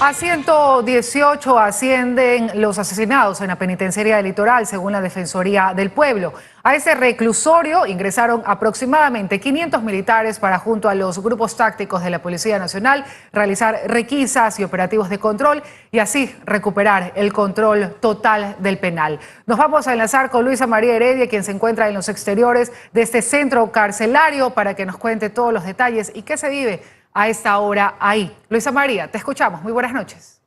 A 118 ascienden los asesinados en la penitenciaría del Litoral, según la Defensoría del Pueblo. A ese reclusorio ingresaron aproximadamente 500 militares para, junto a los grupos tácticos de la Policía Nacional, realizar requisas y operativos de control y así recuperar el control total del penal. Nos vamos a enlazar con Luisa María Heredia, quien se encuentra en los exteriores de este centro carcelario, para que nos cuente todos los detalles y qué se vive a esta hora ahí. Luisa María, te escuchamos. Muy buenas noches.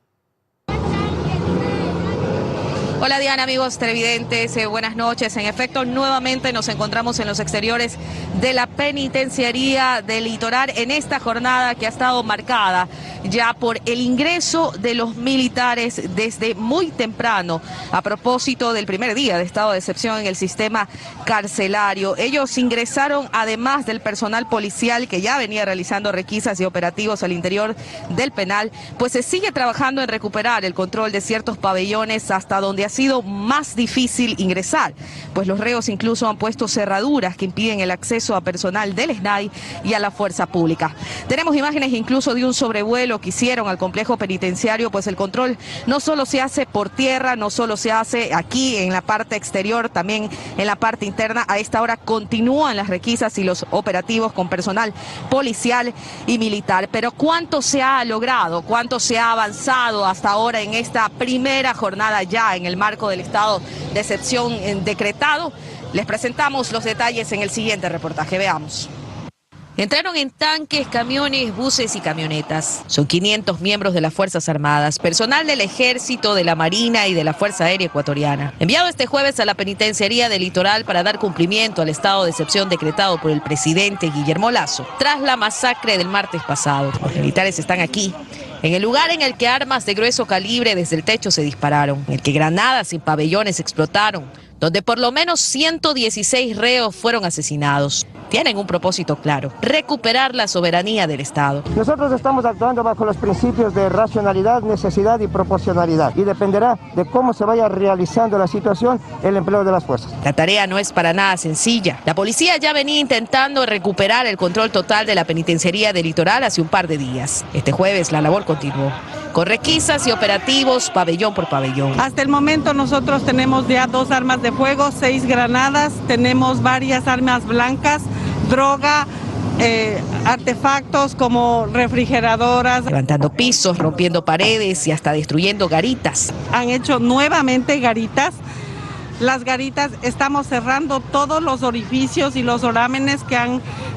Hola Diana, amigos televidentes, buenas noches. En efecto, nuevamente nos encontramos en los exteriores de la penitenciaría del Litoral en esta jornada que ha estado marcada ya por el ingreso de los militares desde muy temprano a propósito del primer día de estado de excepción en el sistema carcelario. Ellos ingresaron, además del personal policial que ya venía realizando requisas y operativos al interior del penal, pues se sigue trabajando en recuperar el control de ciertos pabellones hasta donde ha sido más difícil ingresar, pues los reos incluso han puesto cerraduras que impiden el acceso a personal del SNAI y a la fuerza pública. Tenemos imágenes incluso de un sobrevuelo que hicieron al complejo penitenciario, pues el control no solo se hace por tierra, no solo se hace aquí en la parte exterior, también en la parte interna. A esta hora continúan las requisas y los operativos con personal policial y militar. Pero ¿cuánto se ha logrado? ¿Cuánto se ha avanzado hasta ahora en esta primera jornada ya en el marco del estado de excepción decretado? Les presentamos los detalles en el siguiente reportaje. Veamos. Entraron en tanques, camiones, buses y camionetas. Son 500 miembros de las Fuerzas Armadas, personal del Ejército, de la Marina y de la Fuerza Aérea Ecuatoriana, enviado este jueves a la penitenciaría del Litoral para dar cumplimiento al estado de excepción decretado por el presidente Guillermo Lasso tras la masacre del martes pasado. Los militares están aquí, en el lugar en el que armas de grueso calibre desde el techo se dispararon, en el que granadas y pabellones explotaron, donde por lo menos 116 reos fueron asesinados. Tienen un propósito claro: recuperar la soberanía del Estado. Nosotros estamos actuando bajo los principios de racionalidad, necesidad y proporcionalidad, y dependerá de cómo se vaya realizando la situación el empleo de las fuerzas. La tarea no es para nada sencilla. La policía ya venía intentando recuperar el control total de la penitenciaría del Litoral hace un par de días. Este jueves la labor continuó, con requisas y operativos pabellón por pabellón. Hasta el momento nosotros tenemos ya 2 armas de fuego, 6 granadas, tenemos varias armas blancas, droga, artefactos como refrigeradoras. Levantando pisos, rompiendo paredes y hasta destruyendo garitas. Han hecho nuevamente garitas. Las garitas, estamos cerrando todos los orificios y los orámenes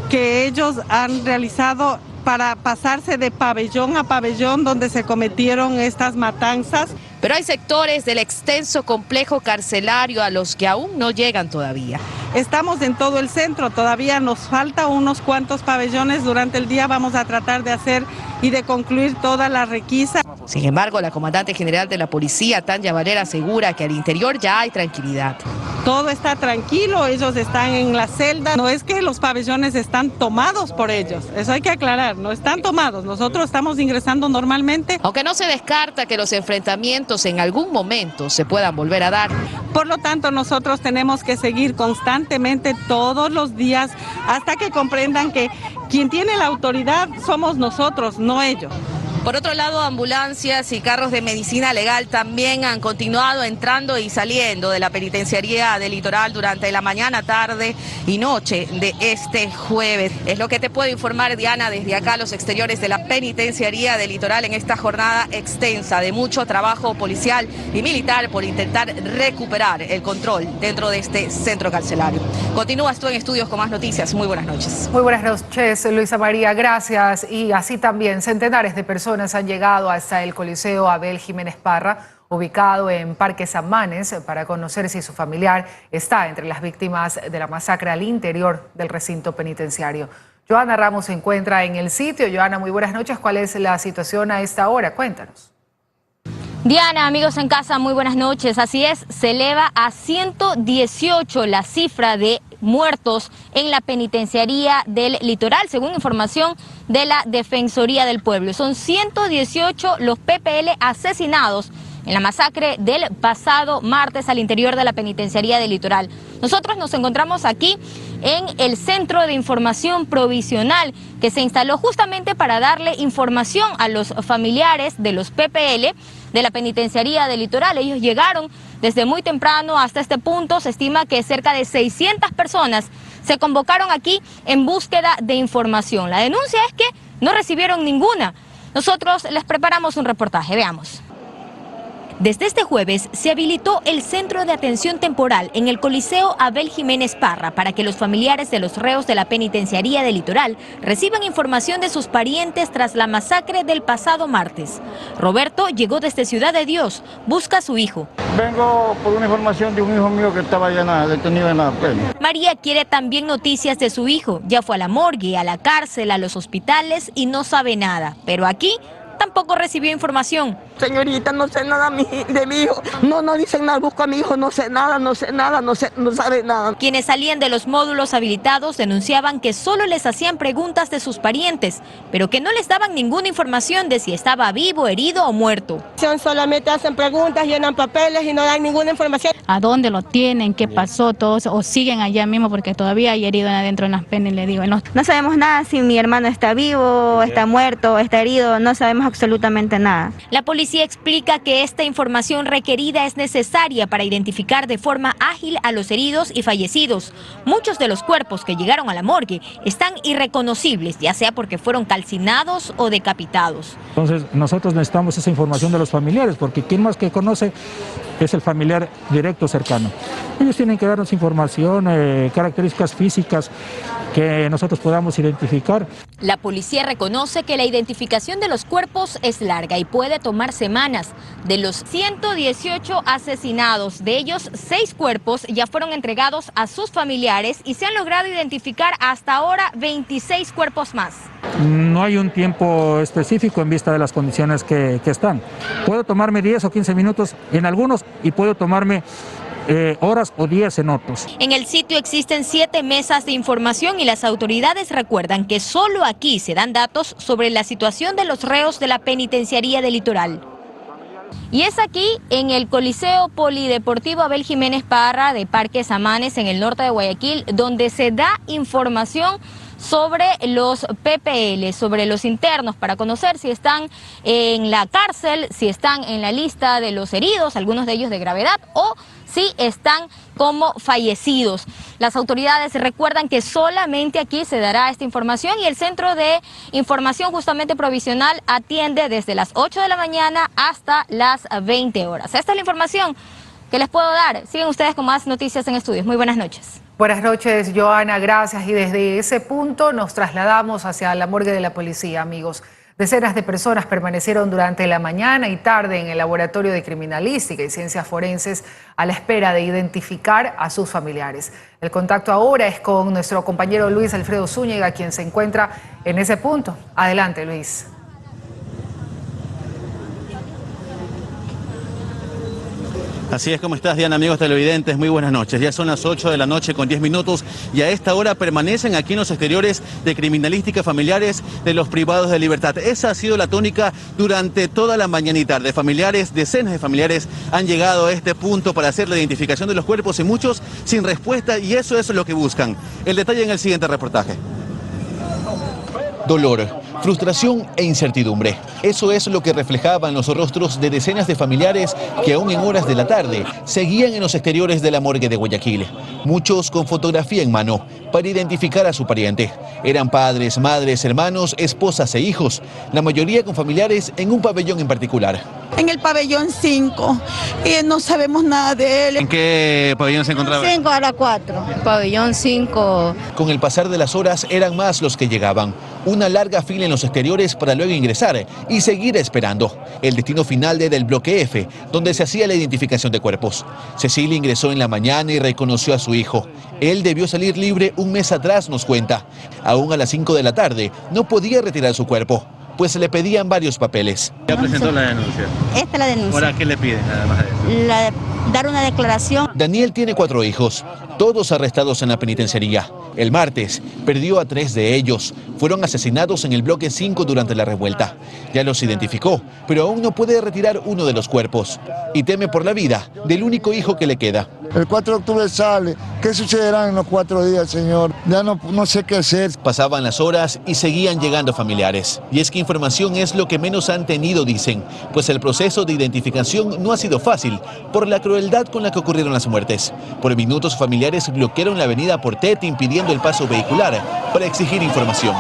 que ellos han realizado para pasarse de pabellón a pabellón donde se cometieron estas matanzas. Pero hay sectores del extenso complejo carcelario a los que aún no llegan todavía. Estamos en todo el centro, todavía nos falta unos cuantos pabellones. Durante el día vamos a tratar de hacer y de concluir toda la requisa. Sin embargo, la comandante general de la policía, Tanya Valera, asegura que al interior ya hay tranquilidad. Todo está tranquilo, ellos están en la celda. No es que los pabellones están tomados por ellos, eso hay que aclarar, no están tomados. Nosotros estamos ingresando normalmente. Aunque no se descarta que los enfrentamientos en algún momento se puedan volver a dar. Por lo tanto, nosotros tenemos que seguir constantemente todos los días hasta que comprendan que quien tiene la autoridad somos nosotros, no ellos. Por otro lado, ambulancias y carros de medicina legal también han continuado entrando y saliendo de la penitenciaría del Litoral durante la mañana, tarde y noche de este jueves. Es lo que te puedo informar, Diana, desde acá los exteriores de la penitenciaría del Litoral en esta jornada extensa de mucho trabajo policial y militar por intentar recuperar el control dentro de este centro carcelario. Continúas tú en estudios con más noticias. Muy buenas noches. Muy buenas noches, Luisa María, gracias. Y así también centenares de personas han llegado hasta el Coliseo Abel Jiménez Parra, ubicado en Parque Samanes, para conocer si su familiar está entre las víctimas de la masacre al interior del recinto penitenciario. Joana Ramos se encuentra en el sitio. Joana, muy buenas noches. ¿Cuál es la situación a esta hora? Cuéntanos. Diana, amigos en casa, muy buenas noches. Así es, se eleva a 118 la cifra de muertos en la penitenciaría del Litoral, según información de la Defensoría del Pueblo. Son 118 los PPL asesinados en la masacre del pasado martes al interior de la penitenciaría del Litoral. Nosotros nos encontramos aquí en el Centro de Información Provisional que se instaló justamente para darle información a los familiares de los PPL de la penitenciaría del Litoral. Ellos llegaron desde muy temprano hasta este punto. Se estima que cerca de 600 personas se convocaron aquí en búsqueda de información. La denuncia es que no recibieron ninguna. Nosotros les preparamos un reportaje, veamos. Desde este jueves se habilitó el Centro de Atención Temporal en el Coliseo Abel Jiménez Parra para que los familiares de los reos de la penitenciaría del Litoral reciban información de sus parientes tras la masacre del pasado martes. Roberto llegó desde Ciudad de Dios, busca a su hijo. Vengo por una información de un hijo mío que estaba ya detenido en la pena. María quiere también noticias de su hijo. Ya fue a la morgue, a la cárcel, a los hospitales y no sabe nada. Pero aquí tampoco recibió información. Señorita, no sé nada de mi hijo. No dicen nada, busco a mi hijo, no sé nada, no sabe nada. Quienes salían de los módulos habilitados denunciaban que solo les hacían preguntas de sus parientes, pero que no les daban ninguna información de si estaba vivo, herido o muerto. Solamente hacen preguntas, llenan papeles y no dan ninguna información. ¿A dónde lo tienen? ¿Qué pasó? Todos o siguen allá mismo porque todavía hay herido adentro en las penas, le digo. No sabemos nada si mi hermano está vivo, está muerto, está herido, no sabemos absolutamente nada. La policía explica que esta información requerida es necesaria para identificar de forma ágil a los heridos y fallecidos. Muchos de los cuerpos que llegaron a la morgue están irreconocibles, ya sea porque fueron calcinados o decapitados. Entonces nosotros necesitamos esa información de los familiares, porque quien más que conoce es el familiar directo cercano. Ellos tienen que darnos información, características físicas que nosotros podamos identificar. La policía reconoce que la identificación de los cuerpos es larga y puede tomar semanas. De los 118 asesinados, de ellos 6 cuerpos ya fueron entregados a sus familiares y se han logrado identificar hasta ahora 26 cuerpos más. No hay un tiempo específico en vista de las condiciones que están. Puedo tomarme 10 o 15 minutos en algunos y puedo tomarme horas o días en otros. En el sitio existen 7 mesas de información y las autoridades recuerdan que solo aquí se dan datos sobre la situación de los reos de la penitenciaría del Litoral. Y es aquí, en el Coliseo Polideportivo Abel Jiménez Parra de Parque Samanes, en el norte de Guayaquil, donde se da información sobre los PPL, sobre los internos, para conocer si están en la cárcel, si están en la lista de los heridos, algunos de ellos de gravedad, o si están como fallecidos. Las autoridades recuerdan que solamente aquí se dará esta información y el Centro de Información justamente provisional atiende desde las 8 de la mañana hasta las 20 horas. Esta es la información que les puedo dar. Siguen ustedes con más noticias en Estudios. Muy buenas noches. Buenas noches, Joana, gracias. Y desde ese punto nos trasladamos hacia la morgue de la policía, amigos. Decenas de personas permanecieron durante la mañana y tarde en el Laboratorio de Criminalística y Ciencias Forenses a la espera de identificar a sus familiares. El contacto ahora es con nuestro compañero Luis Alfredo Zúñiga, quien se encuentra en ese punto. Adelante, Luis. Así es, como estás, Diana, amigos televidentes, muy buenas noches. Ya son las 8 de la noche con 10 minutos y a esta hora permanecen aquí en los exteriores de Criminalística familiares de los privados de libertad. Esa ha sido la tónica durante toda la mañana y tarde. Familiares, decenas de familiares han llegado a este punto para hacer la identificación de los cuerpos y muchos sin respuesta, y eso es lo que buscan. El detalle en el siguiente reportaje. Dolor, frustración e incertidumbre. Eso es lo que reflejaban los rostros de decenas de familiares que aún en horas de la tarde seguían en los exteriores de la morgue de Guayaquil. Muchos con fotografía en mano para identificar a su pariente. Eran padres, madres, hermanos, esposas e hijos. La mayoría con familiares en un pabellón en particular. En el pabellón 5. Y no sabemos nada de él. ¿En qué pabellón se encontraba? 5 a la 4. Pabellón 5. Con el pasar de las horas eran más los que llegaban. Una larga fila en los exteriores para luego ingresar y seguir esperando. El destino final era el bloque F, donde se hacía la identificación de cuerpos. Cecilia ingresó en la mañana y reconoció a su hijo. Él debió salir libre un mes atrás, nos cuenta. Aún a las 5 de la tarde no podía retirar su cuerpo, pues le pedían varios papeles. ¿Ya presentó la denuncia? Esta es la denuncia. ¿Ahora qué le piden, además de eso? Dar una declaración. Daniel tiene 4 hijos, todos arrestados en la penitenciaría. El martes perdió a 3 de ellos. Fueron asesinados en el bloque 5 durante la revuelta. Ya los identificó, pero aún no puede retirar uno de los cuerpos. Y teme por la vida del único hijo que le queda. El 4 de octubre sale. ¿Qué sucederá en los 4 días, señor? Ya no sé qué hacer. Pasaban las horas y seguían llegando familiares. Y es que información es lo que menos han tenido, dicen, pues el proceso de identificación no ha sido fácil por la crueldad con la que ocurrieron las muertes. Por minutos, familiares bloquearon la avenida Portet impidiendo el paso vehicular para exigir información.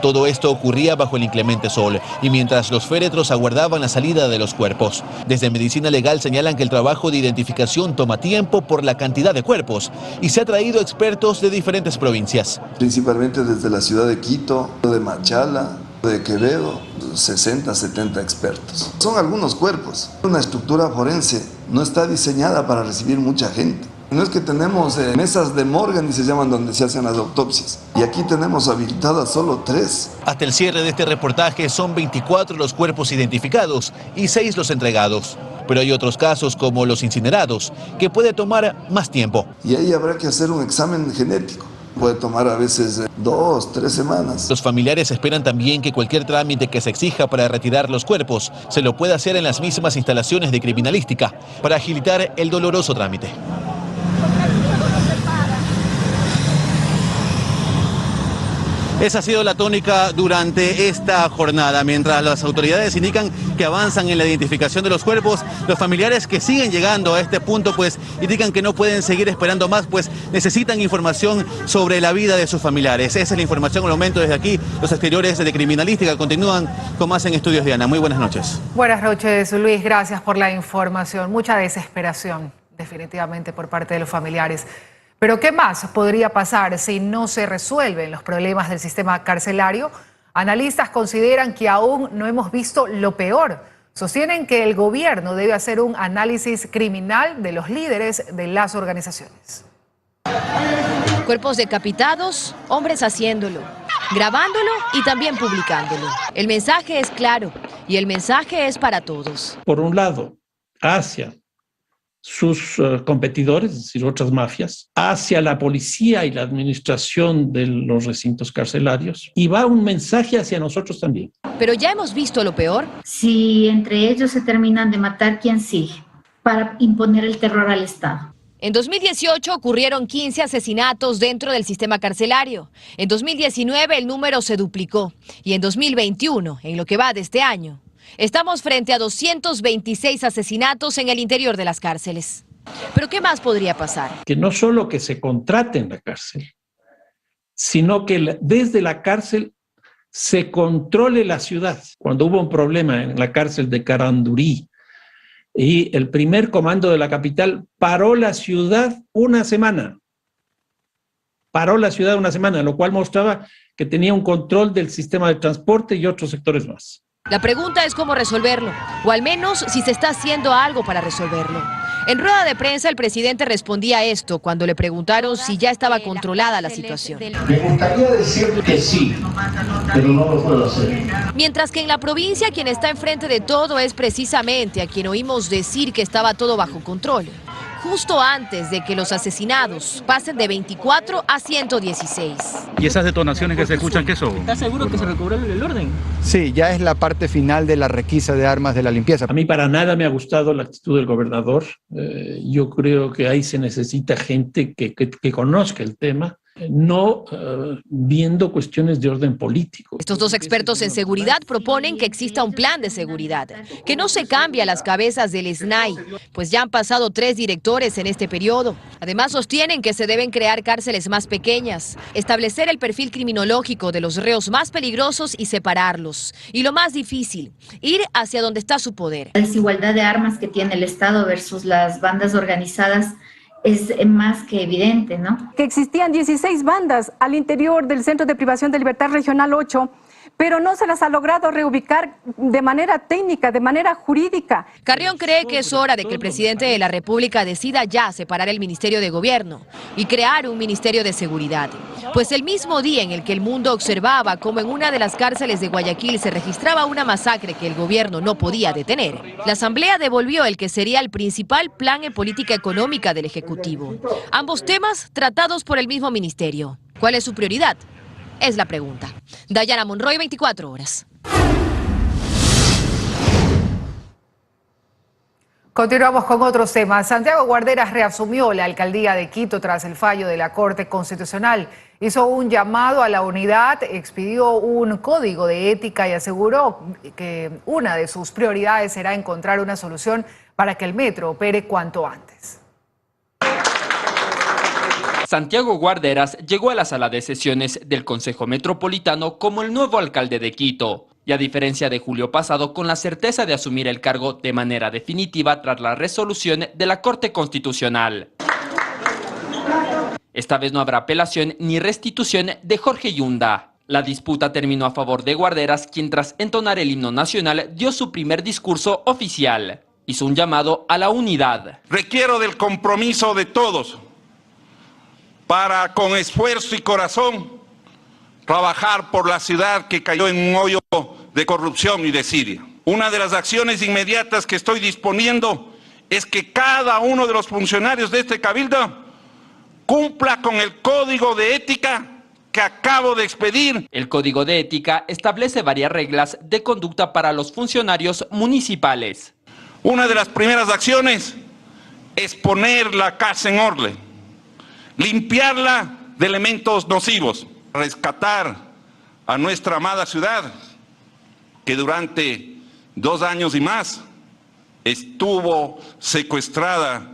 Todo esto ocurría bajo el inclemente sol y mientras los féretros aguardaban la salida de los cuerpos. Desde Medicina Legal señalan que el trabajo de identificación toma tiempo por la cantidad de cuerpos y se ha traído expertos de diferentes provincias. Principalmente desde la ciudad de Quito, de Machala, de Quevedo, 60, 70 expertos. Son algunos cuerpos. Una estructura forense no está diseñada para recibir mucha gente. No es que tenemos mesas de Morgan y se llaman donde se hacen las autopsias. Y aquí tenemos habilitadas solo 3. Hasta el cierre de este reportaje son 24 los cuerpos identificados y 6 los entregados. Pero hay otros casos como los incinerados, que puede tomar más tiempo. Y ahí habrá que hacer un examen genético. Puede tomar a veces 2, 3 semanas. Los familiares esperan también que cualquier trámite que se exija para retirar los cuerpos se lo pueda hacer en las mismas instalaciones de criminalística para agilitar el doloroso trámite. Esa ha sido la tónica durante esta jornada. Mientras las autoridades indican que avanzan en la identificación de los cuerpos, los familiares que siguen llegando a este punto pues indican que no pueden seguir esperando más, pues necesitan información sobre la vida de sus familiares. Esa es la información al momento desde aquí. Los exteriores de criminalística continúan con más en Estudios Diana. Muy buenas noches. Buenas noches, Luis. Gracias por la información. Mucha desesperación, definitivamente, por parte de los familiares. Pero ¿qué más podría pasar si no se resuelven los problemas del sistema carcelario? Analistas consideran que aún no hemos visto lo peor. Sostienen que el gobierno debe hacer un análisis criminal de los líderes de las organizaciones. Cuerpos decapitados, hombres haciéndolo, grabándolo y también publicándolo. El mensaje es claro y el mensaje es para todos. Por un lado, hacia sus competidores, es decir, otras mafias, hacia la policía y la administración de los recintos carcelarios, y va un mensaje hacia nosotros también. Pero ya hemos visto lo peor. Si entre ellos se terminan de matar, ¿quién sigue? Para imponer el terror al Estado. En 2018 ocurrieron 15 asesinatos dentro del sistema carcelario. En 2019 el número se duplicó. Y en 2021, en lo que va de este año, estamos frente a 226 asesinatos en el interior de las cárceles. ¿Pero qué más podría pasar? Que no solo que se contrate en la cárcel, sino que desde la cárcel se controle la ciudad. Cuando hubo un problema en la cárcel de Carandurí y el primer comando de la capital paró la ciudad una semana. Paró la ciudad una semana, lo cual mostraba que tenía un control del sistema de transporte y otros sectores más. La pregunta es cómo resolverlo, o al menos si se está haciendo algo para resolverlo. En rueda de prensa el presidente respondía esto cuando le preguntaron si ya estaba controlada la situación. Me gustaría decir que sí, pero no lo puedo hacer. Mientras que en la provincia quien está enfrente de todo es precisamente a quien oímos decir que estaba todo bajo control. Justo antes de que los asesinados pasen de 24 a 116. ¿Y esas detonaciones que se escuchan qué son? ¿Estás seguro que se recobró el orden? Sí, ya es la parte final de la requisa de armas de la limpieza. A mí para nada me ha gustado la actitud del gobernador. Yo creo que ahí se necesita gente que conozca el tema, no viendo cuestiones de orden político. Estos dos expertos en seguridad proponen que exista un plan de seguridad, que no se cambie a las cabezas del SNAI, pues ya han pasado 3 directores en este periodo. Además sostienen que se deben crear cárceles más pequeñas, establecer el perfil criminológico de los reos más peligrosos y separarlos. Y lo más difícil, ir hacia donde está su poder. La desigualdad de armas que tiene el Estado versus las bandas organizadas es más que evidente, ¿no? Que existían 16 bandas al interior del Centro de Privación de Libertad Regional 8, pero no se las ha logrado reubicar de manera técnica, de manera jurídica. Carrión cree que es hora de que el presidente de la República decida ya separar el Ministerio de Gobierno y crear un Ministerio de Seguridad. Pues el mismo día en el que el mundo observaba cómo en una de las cárceles de Guayaquil se registraba una masacre que el gobierno no podía detener, la Asamblea devolvió el que sería el principal plan en política económica del Ejecutivo. Ambos temas tratados por el mismo ministerio. ¿Cuál es su prioridad? Es la pregunta. Dayana Monroy, 24 horas. Continuamos con otros temas. Santiago Guarderas reasumió la alcaldía de Quito tras el fallo de la Corte Constitucional. Hizo un llamado a la unidad, expidió un código de ética y aseguró que una de sus prioridades será encontrar una solución para que el metro opere cuanto antes. Santiago Guarderas llegó a la sala de sesiones del Consejo Metropolitano como el nuevo alcalde de Quito, y a diferencia de julio pasado, con la certeza de asumir el cargo de manera definitiva tras la resolución de la Corte Constitucional. Esta vez no habrá apelación ni restitución de Jorge Yunda. La disputa terminó a favor de Guarderas, quien tras entonar el himno nacional dio su primer discurso oficial. Hizo un llamado a la unidad. Requiero del compromiso de todos para, con esfuerzo y corazón, trabajar por la ciudad que cayó en un hoyo de corrupción y desidia. Una de las acciones inmediatas que estoy disponiendo es que cada uno de los funcionarios de este cabildo cumpla con el código de ética que acabo de expedir. El código de ética establece varias reglas de conducta para los funcionarios municipales. Una de las primeras acciones es poner la casa en orden, limpiarla de elementos nocivos, rescatar a nuestra amada ciudad que durante 2 años y más estuvo secuestrada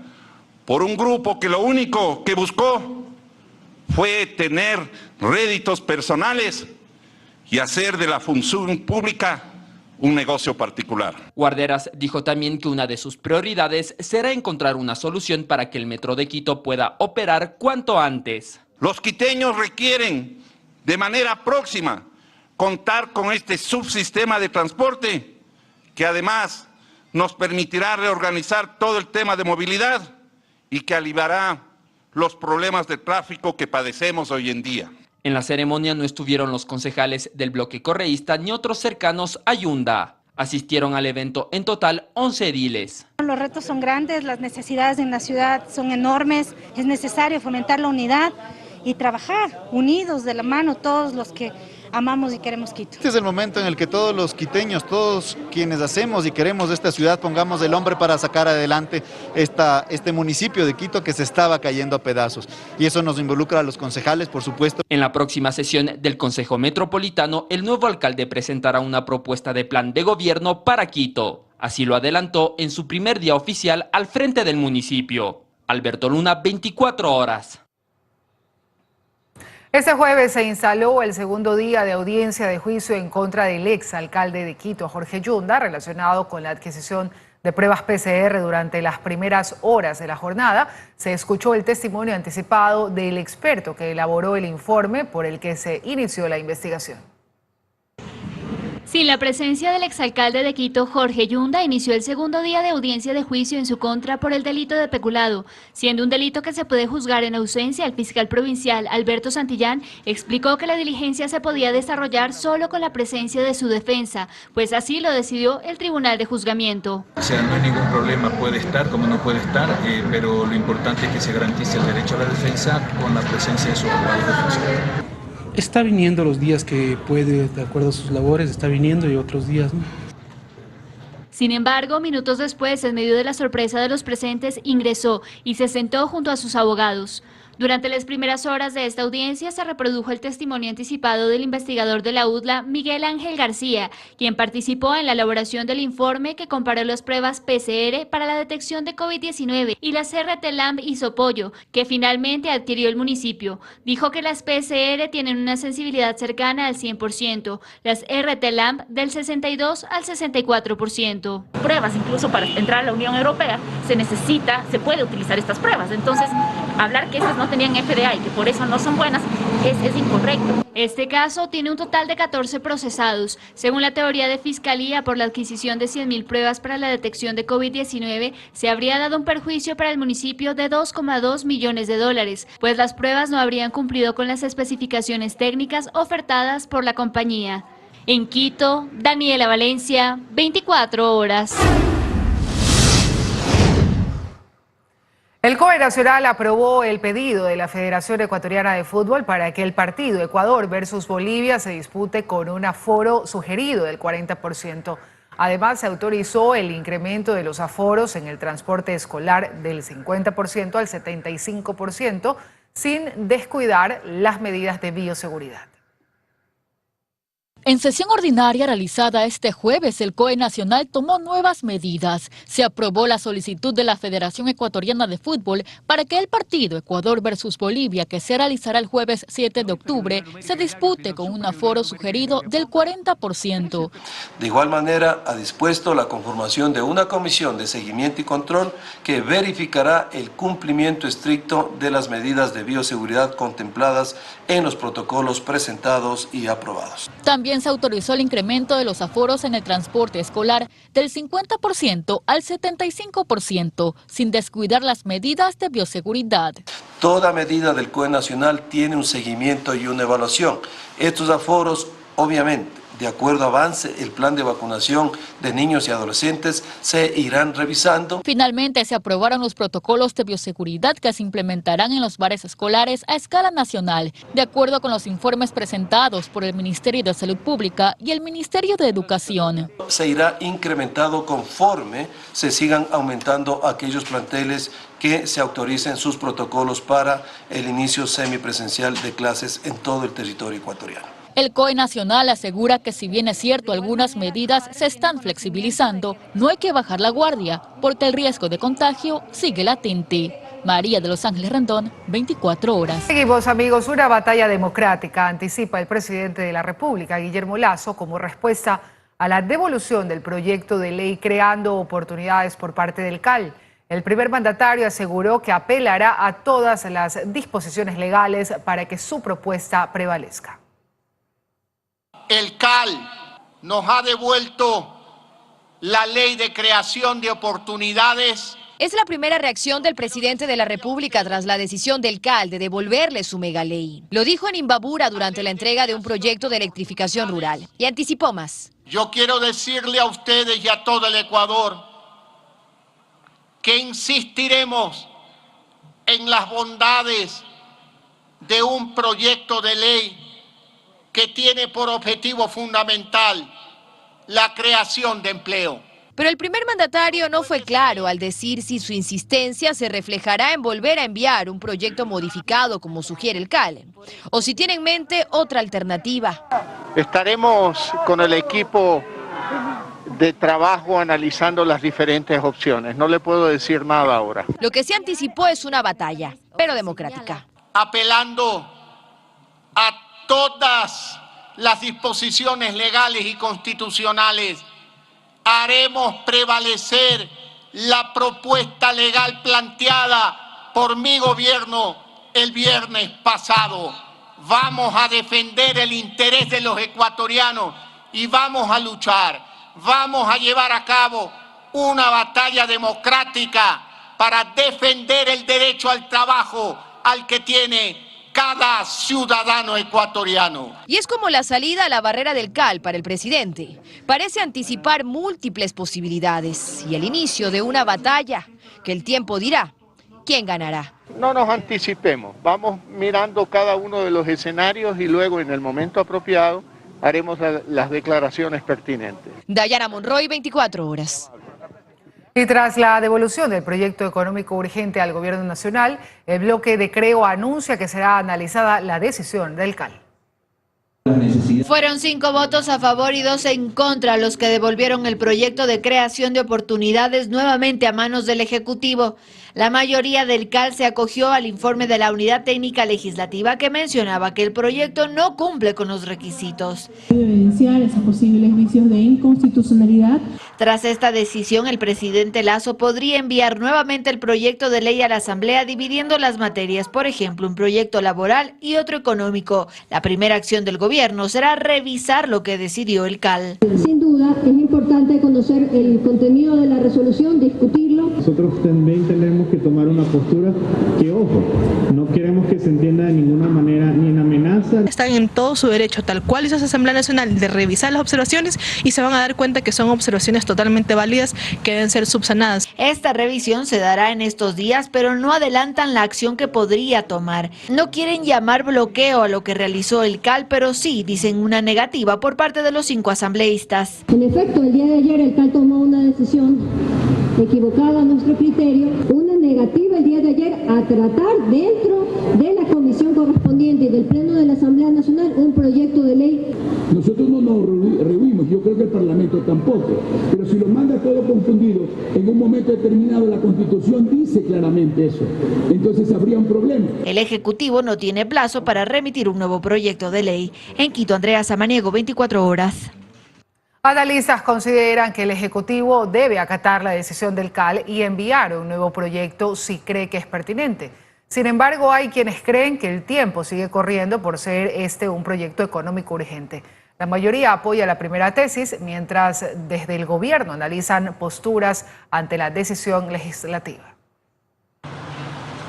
por un grupo que lo único que buscó fue tener réditos personales y hacer de la función pública un negocio particular. Guarderas dijo también que una de sus prioridades será encontrar una solución para que el metro de Quito pueda operar cuanto antes. Los quiteños requieren de manera próxima contar con este subsistema de transporte que además nos permitirá reorganizar todo el tema de movilidad y que aliviará los problemas de tráfico que padecemos hoy en día. En la ceremonia no estuvieron los concejales del bloque correísta ni otros cercanos a Yunda. Asistieron al evento en total 11 ediles. Los retos son grandes, las necesidades en la ciudad son enormes, es necesario fomentar la unidad y trabajar unidos de la mano todos los que amamos y queremos Quito. Este es el momento en el que todos los quiteños, todos quienes hacemos y queremos esta ciudad, pongamos el hombre para sacar adelante este municipio de Quito que se estaba cayendo a pedazos. Y eso nos involucra a los concejales, por supuesto. En la próxima sesión del Consejo Metropolitano, el nuevo alcalde presentará una propuesta de plan de gobierno para Quito. Así lo adelantó en su primer día oficial al frente del municipio. Alberto Luna, 24 horas. Este jueves se instaló el segundo día de audiencia de juicio en contra del exalcalde de Quito, Jorge Yunda, relacionado con la adquisición de pruebas PCR durante las primeras horas de la jornada. Se escuchó el testimonio anticipado del experto que elaboró el informe por el que se inició la investigación. Sin la presencia del exalcalde de Quito, Jorge Yunda, inició el segundo día de audiencia de juicio en su contra por el delito de peculado, siendo un delito que se puede juzgar en ausencia. El fiscal provincial Alberto Santillán explicó que la diligencia se podía desarrollar solo con la presencia de su defensa, pues así lo decidió el Tribunal de Juzgamiento. O sea, no hay ningún problema, puede estar como no puede estar, pero lo importante es que se garantice el derecho a la defensa con la presencia de su abogado defensor. Está viniendo los días que puede, de acuerdo a sus labores, está viniendo y otros días no. Sin embargo, minutos después, en medio de la sorpresa de los presentes, ingresó y se sentó junto a sus abogados. Durante las primeras horas de esta audiencia se reprodujo el testimonio anticipado del investigador de la UDLA, Miguel Ángel García, quien participó en la elaboración del informe que comparó las pruebas PCR para la detección de COVID-19 y las RT-LAMP Isopollo, que finalmente adquirió el municipio. Dijo que las PCR tienen una sensibilidad cercana al 100%, las RT-LAMP del 62 al 64%. Pruebas, incluso para entrar a la Unión Europea, se puede utilizar estas pruebas. Entonces, hablar que esas no tenían FDA y que por eso no son buenas es incorrecto. Este caso tiene un total de 14 procesados. Según la teoría de Fiscalía, por la adquisición de 100.000 pruebas para la detección de COVID-19, se habría dado un perjuicio para el municipio de $2,2 millones, pues las pruebas no habrían cumplido con las especificaciones técnicas ofertadas por la compañía. En Quito, Daniela Valencia, 24 horas. El COE Nacional aprobó el pedido de la Federación Ecuatoriana de Fútbol para que el partido Ecuador versus Bolivia se dispute con un aforo sugerido del 40%. Además, se autorizó el incremento de los aforos en el transporte escolar del 50% al 75%, sin descuidar las medidas de bioseguridad. En sesión ordinaria realizada este jueves, el COE Nacional tomó nuevas medidas. Se aprobó la solicitud de la Federación Ecuatoriana de Fútbol para que el partido Ecuador versus Bolivia, que se realizará el jueves 7 de octubre, se dispute con un aforo sugerido del 40%. De igual manera, ha dispuesto la conformación de una comisión de seguimiento y control que verificará el cumplimiento estricto de las medidas de bioseguridad contempladas en los protocolos presentados y aprobados. También se autorizó el incremento de los aforos en el transporte escolar del 50% al 75%, sin descuidar las medidas de bioseguridad. Toda medida del COE Nacional tiene un seguimiento y una evaluación. Estos aforos, obviamente, de acuerdo avance el plan de vacunación de niños y adolescentes, se irán revisando. Finalmente se aprobaron los protocolos de bioseguridad que se implementarán en los bares escolares a escala nacional, de acuerdo con los informes presentados por el Ministerio de Salud Pública y el Ministerio de Educación. Se irá incrementado conforme se sigan aumentando aquellos planteles que se autoricen sus protocolos para el inicio semipresencial de clases en todo el territorio ecuatoriano. El COE Nacional asegura que si bien es cierto algunas medidas se están flexibilizando, no hay que bajar la guardia porque el riesgo de contagio sigue latente. María de Los Ángeles Rendón, 24 horas. Seguimos, amigos. Una batalla democrática anticipa el presidente de la República, Guillermo Lasso, como respuesta a la devolución del proyecto de ley creando oportunidades por parte del CAL. El primer mandatario aseguró que apelará a todas las disposiciones legales para que su propuesta prevalezca. El CAL nos ha devuelto la ley de creación de oportunidades. Es la primera reacción del presidente de la República tras la decisión del CAL de devolverle su megaley. Lo dijo en Imbabura durante la entrega de un proyecto de electrificación rural y anticipó más. Yo quiero decirle a ustedes y a todo el Ecuador que insistiremos en las bondades de un proyecto de ley que tiene por objetivo fundamental la creación de empleo. Pero el primer mandatario no fue claro al decir si su insistencia se reflejará en volver a enviar un proyecto modificado como sugiere el CAL, o si tiene en mente otra alternativa. Estaremos con el equipo de trabajo analizando las diferentes opciones. No le puedo decir nada ahora. Lo que se anticipó es una batalla, pero democrática. Apelando a todas las disposiciones legales y constitucionales, haremos prevalecer la propuesta legal planteada por mi gobierno el viernes pasado. Vamos a defender el interés de los ecuatorianos y vamos a luchar, vamos a llevar a cabo una batalla democrática para defender el derecho al trabajo al que tiene cada ciudadano ecuatoriano. Y es como la salida a la barrera del CAL para el presidente. Parece anticipar múltiples posibilidades y el inicio de una batalla que el tiempo dirá quién ganará. No nos anticipemos, vamos mirando cada uno de los escenarios y luego en el momento apropiado haremos las declaraciones pertinentes. Dayana Monroy, 24 horas. Y tras la devolución del proyecto económico urgente al Gobierno Nacional, el bloque de Creo anuncia que será analizada la decisión del CAL. Fueron 5 votos a favor y 2 en contra los que devolvieron el proyecto de creación de oportunidades nuevamente a manos del Ejecutivo. La mayoría del CAL se acogió al informe de la Unidad Técnica Legislativa que mencionaba que el proyecto no cumple con los requisitos. evidenciar esos posibles vicios de inconstitucionalidad. Tras esta decisión, el presidente Lasso podría enviar nuevamente el proyecto de ley a la Asamblea dividiendo las materias, por ejemplo, un proyecto laboral y otro económico. La primera acción del gobierno será revisar lo que decidió el CAL. Sin duda, es importante conocer el contenido de la resolución, discutirlo. Nosotros también tenemos que tomar una postura que, ojo, no queremos que se entienda de ninguna manera ni en amenaza. Están en todo su derecho, tal cual hizo esa Asamblea Nacional, de revisar las observaciones y se van a dar cuenta que son observaciones totalmente válidas que deben ser subsanadas. Esta revisión se dará en estos días, pero no adelantan la acción que podría tomar. No quieren llamar bloqueo a lo que realizó el CAL, pero sí dicen una negativa por parte de los 5 asambleístas. En efecto, el día de ayer el CAL tomó una decisión equivocada a nuestro criterio, una negativa el día de ayer a tratar dentro de la comisión correspondiente y del Pleno de la Asamblea Nacional un proyecto de ley. Nosotros no nos reunimos, yo creo que el Parlamento tampoco, pero si lo manda todo confundido, en un momento determinado la Constitución dice claramente eso, entonces habría un problema. El Ejecutivo no tiene plazo para remitir un nuevo proyecto de ley. En Quito, Andrea Samaniego, 24 horas. Analistas consideran que el Ejecutivo debe acatar la decisión del CAL y enviar un nuevo proyecto si cree que es pertinente. Sin embargo, hay quienes creen que el tiempo sigue corriendo por ser un proyecto económico urgente. La mayoría apoya la primera tesis, mientras desde el gobierno analizan posturas ante la decisión legislativa.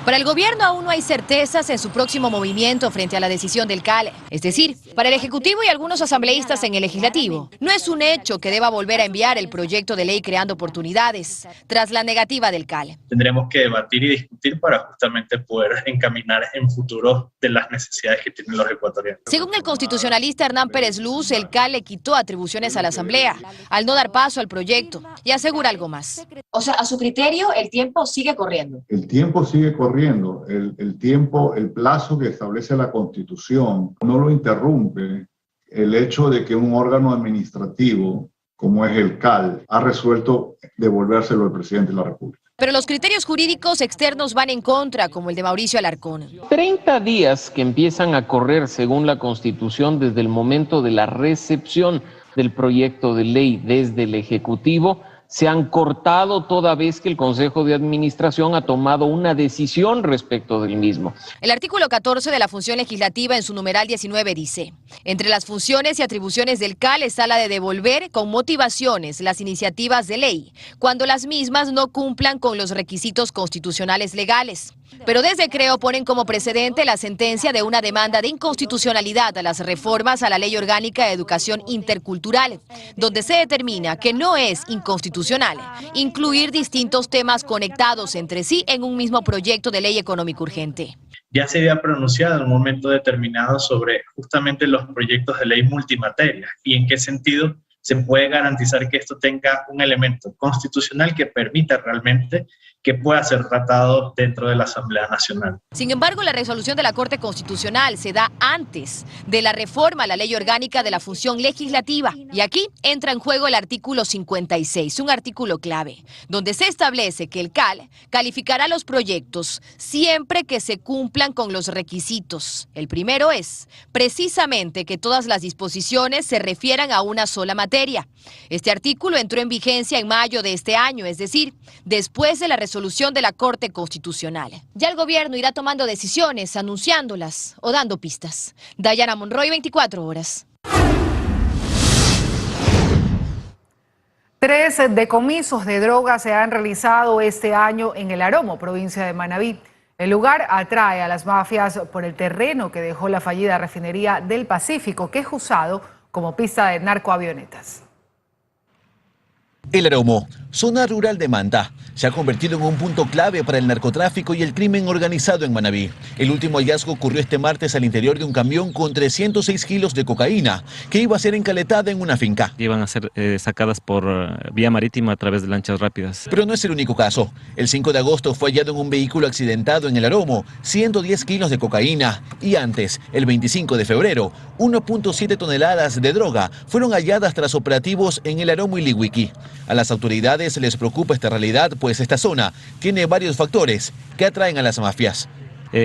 Para el gobierno aún no hay certezas en su próximo movimiento frente a la decisión del CAL. Es decir, para el Ejecutivo y algunos asambleístas en el Legislativo, no es un hecho que deba volver a enviar el proyecto de ley creando oportunidades, tras la negativa del CAL. Tendremos que debatir y discutir para justamente poder encaminar en futuro de las necesidades que tienen los ecuatorianos. Según el constitucionalista Hernán Pérez Luz, el CAL le quitó atribuciones a la Asamblea al no dar paso al proyecto y asegura algo más. O sea, a su criterio, el tiempo sigue corriendo. El tiempo sigue corriendo. El tiempo, el plazo que establece la Constitución no lo interrumpe el hecho de que un órgano administrativo, como es el CAL, ha resuelto devolvérselo al presidente de la República. Pero los criterios jurídicos externos van en contra, como el de Mauricio Alarcón. 30 días que empiezan a correr según la Constitución desde el momento de la recepción del proyecto de ley desde el Ejecutivo se han cortado toda vez que el Consejo de Administración ha tomado una decisión respecto del mismo. El artículo 14 de la función legislativa en su numeral 19 dice: entre las funciones y atribuciones del CAL está la de devolver con motivaciones las iniciativas de ley, cuando las mismas no cumplan con los requisitos constitucionales legales. Pero desde Creo ponen como precedente la sentencia de una demanda de inconstitucionalidad a las reformas a la Ley Orgánica de Educación Intercultural, donde se determina que no es inconstitucional incluir distintos temas conectados entre sí en un mismo proyecto de ley económico urgente. Ya se había pronunciado en un momento determinado sobre justamente los proyectos de ley multimateria y en qué sentido se puede garantizar que esto tenga un elemento constitucional que permita realmente que pueda ser tratado dentro de la Asamblea Nacional. Sin embargo, la resolución de la Corte Constitucional se da antes de la reforma a la Ley Orgánica de la Función Legislativa. Y aquí entra en juego el artículo 56, un artículo clave, donde se establece que el CAL calificará los proyectos siempre que se cumplan con los requisitos. El primero es, precisamente, que todas las disposiciones se refieran a una sola materia. Este artículo entró en vigencia en mayo de este año, es decir, después de la resolución de la Corte Constitucional. Ya el gobierno irá tomando decisiones, anunciándolas o dando pistas. Dayana Monroy, 24 horas. 3 decomisos de drogas se han realizado este año en El Aromo, provincia de Manabí. El lugar atrae a las mafias por el terreno que dejó la fallida refinería del Pacífico, que es usado como pista de narcoavionetas. El Aromo, zona rural de Manta, se ha convertido en un punto clave para el narcotráfico y el crimen organizado en Manabí. El último hallazgo ocurrió este martes al interior de un camión con 306 kilos de cocaína que iba a ser encaletada en una finca. Iban a ser sacadas por vía marítima a través de lanchas rápidas. Pero no es el único caso. El 5 de agosto fue hallado en un vehículo accidentado en El Aromo 110 kilos de cocaína y antes, el 25 de febrero, 1.7 toneladas de droga fueron halladas tras operativos en El Aromo y Lihuiqui. A las autoridades les preocupa esta realidad, pues esta zona tiene varios factores que atraen a las mafias.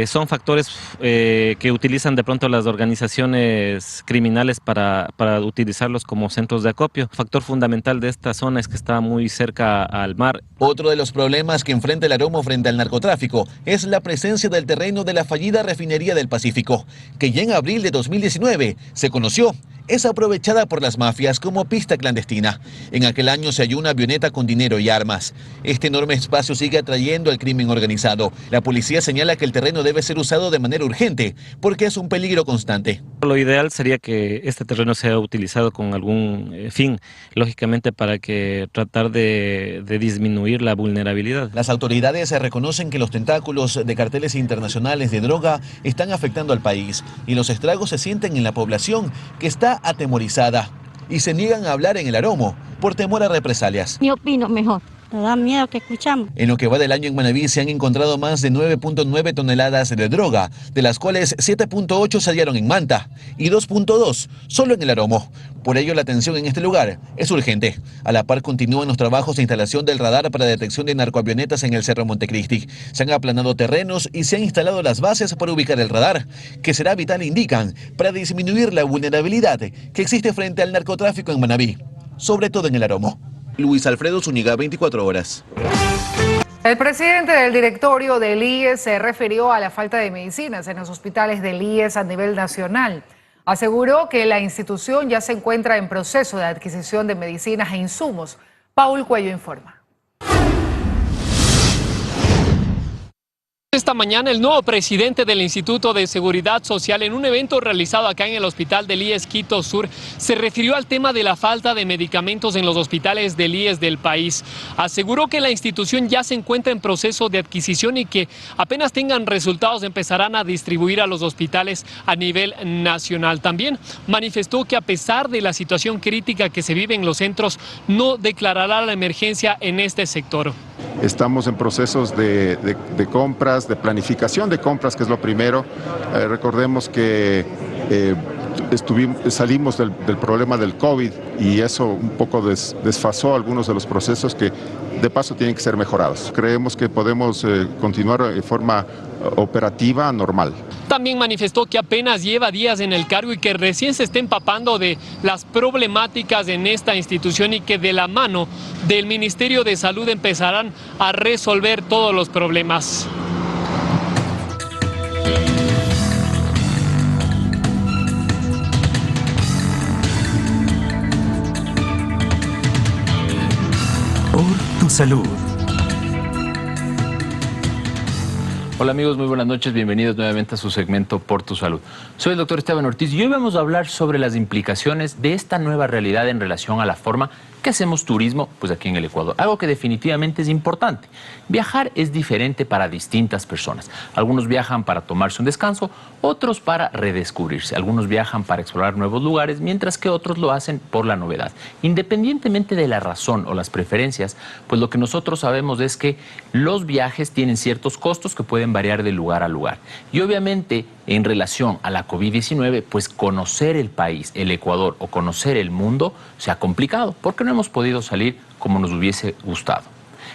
son factores que utilizan de pronto las organizaciones criminales para utilizarlos como centros de acopio. Factor fundamental de esta zona es que está muy cerca al mar. Otro de los problemas que enfrenta el Aromo frente al narcotráfico es la presencia del terreno de la fallida refinería del Pacífico, que ya en abril de 2019 se conoció. Es aprovechada por las mafias como pista clandestina. En aquel año se halló una avioneta con dinero y armas. Este enorme espacio sigue atrayendo al crimen organizado. La policía señala que el terreno debe ser usado de manera urgente porque es un peligro constante. Lo ideal sería que este terreno sea utilizado con algún fin, lógicamente para que tratar de disminuir la vulnerabilidad. Las autoridades reconocen que los tentáculos de carteles internacionales de droga están afectando al país y los estragos se sienten en la población, que está atemorizada, y se niegan a hablar en el Aromo por temor a represalias. Yo opino mejor. Nos da miedo que escuchamos. En lo que va del año en Manabí se han encontrado más de 9.9 toneladas de droga, de las cuales 7.8 se hallaron en Manta y 2.2 solo en el Aromo. Por ello la atención en este lugar es urgente. A la par continúan los trabajos de instalación del radar para detección de narcoavionetas en el Cerro Montecristi. Se han aplanado terrenos y se han instalado las bases para ubicar el radar, que será vital, indican, para disminuir la vulnerabilidad que existe frente al narcotráfico en Manabí, sobre todo en el Aromo. Luis Alfredo Zúñiga, 24 horas. El presidente del directorio del IES se refirió a la falta de medicinas en los hospitales del IES a nivel nacional. Aseguró que la institución ya se encuentra en proceso de adquisición de medicinas e insumos. Paul Cuello informa. Esta mañana el nuevo presidente del Instituto de Seguridad Social, en un evento realizado acá en el hospital del IES Quito Sur, se refirió al tema de la falta de medicamentos en los hospitales del IES del país. Aseguró que la institución ya se encuentra en proceso de adquisición y que apenas tengan resultados empezarán a distribuir a los hospitales a nivel nacional. También manifestó que a pesar de la situación crítica que se vive en los centros, no declarará la emergencia en este sector. Estamos en procesos de compras, de planificación de compras, que es lo primero. Recordemos que salimos del problema del COVID y eso un poco desfasó algunos de los procesos que de paso tienen que ser mejorados. Creemos que podemos continuar de forma operativa normal. También manifestó que apenas lleva días en el cargo y que recién se está empapando de las problemáticas en esta institución y que de la mano del Ministerio de Salud empezarán a resolver todos los problemas. Por tu salud. Hola amigos, muy buenas noches, bienvenidos nuevamente a su segmento Por tu Salud. Soy el doctor Esteban Ortiz y hoy vamos a hablar sobre las implicaciones de esta nueva realidad en relación a la forma que hacemos turismo pues aquí en el Ecuador. Algo que definitivamente es importante. Viajar es diferente para distintas personas. Algunos viajan para tomarse un descanso, otros para redescubrirse. Algunos viajan para explorar nuevos lugares, mientras que otros lo hacen por la novedad. Independientemente de la razón o las preferencias, pues lo que nosotros sabemos es que los viajes tienen ciertos costos que pueden variar de lugar a lugar. Y obviamente, en relación a la COVID-19, pues conocer el país, el Ecuador o conocer el mundo se ha complicado porque no hemos podido salir como nos hubiese gustado.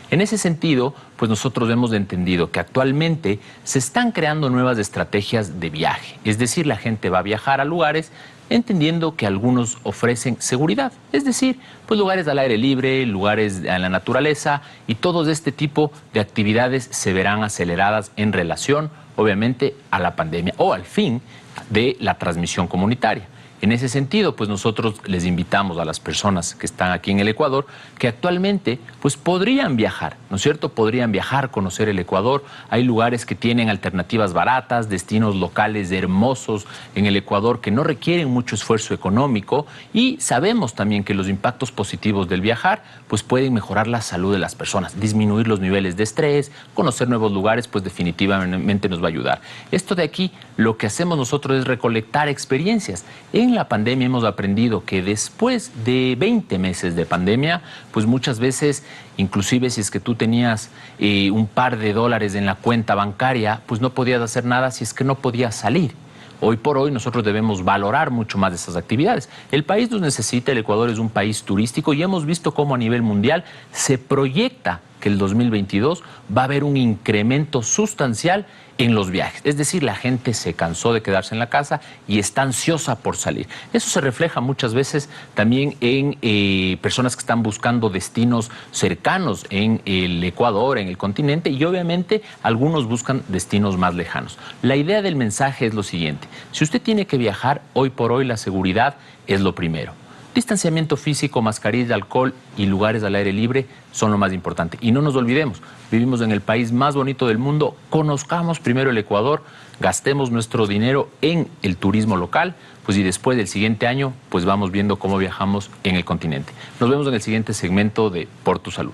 En ese sentido, pues nosotros hemos entendido que actualmente se están creando nuevas estrategias de viaje. Es decir, la gente va a viajar a lugares entendiendo que algunos ofrecen seguridad. Es decir, pues lugares al aire libre, lugares en la naturaleza y todo este tipo de actividades se verán aceleradas en relación, obviamente, a la pandemia o al fin de la transmisión comunitaria. En ese sentido, pues nosotros les invitamos a las personas que están aquí en el Ecuador que actualmente pues podrían viajar, ¿no es cierto? Podrían viajar, conocer el Ecuador. Hay lugares que tienen alternativas baratas, destinos locales hermosos en el Ecuador que no requieren mucho esfuerzo económico y sabemos también que los impactos positivos del viajar pues pueden mejorar la salud de las personas, disminuir los niveles de estrés, conocer nuevos lugares pues definitivamente nos va a ayudar. Esto de aquí, lo que hacemos nosotros es recolectar experiencias. En la pandemia hemos aprendido que después de 20 meses de pandemia, pues muchas veces, inclusive si es que tú tenías un par de dólares en la cuenta bancaria, pues no podías hacer nada si es que no podías salir. Hoy por hoy nosotros debemos valorar mucho más de esas actividades. El país nos necesita, el Ecuador es un país turístico y hemos visto cómo a nivel mundial se proyecta que el 2022 va a haber un incremento sustancial en los viajes. Es decir, la gente se cansó de quedarse en la casa y está ansiosa por salir. Eso se refleja muchas veces también en personas que están buscando destinos cercanos en el Ecuador, en el continente, y obviamente algunos buscan destinos más lejanos. La idea del mensaje es lo siguiente: si usted tiene que viajar, hoy por hoy la seguridad es lo primero. Distanciamiento físico, mascarilla, alcohol y lugares al aire libre son lo más importante. Y no nos olvidemos, vivimos en el país más bonito del mundo, conozcamos primero el Ecuador, gastemos nuestro dinero en el turismo local, pues y después del siguiente año, pues vamos viendo cómo viajamos en el continente. Nos vemos en el siguiente segmento de Por Tu Salud.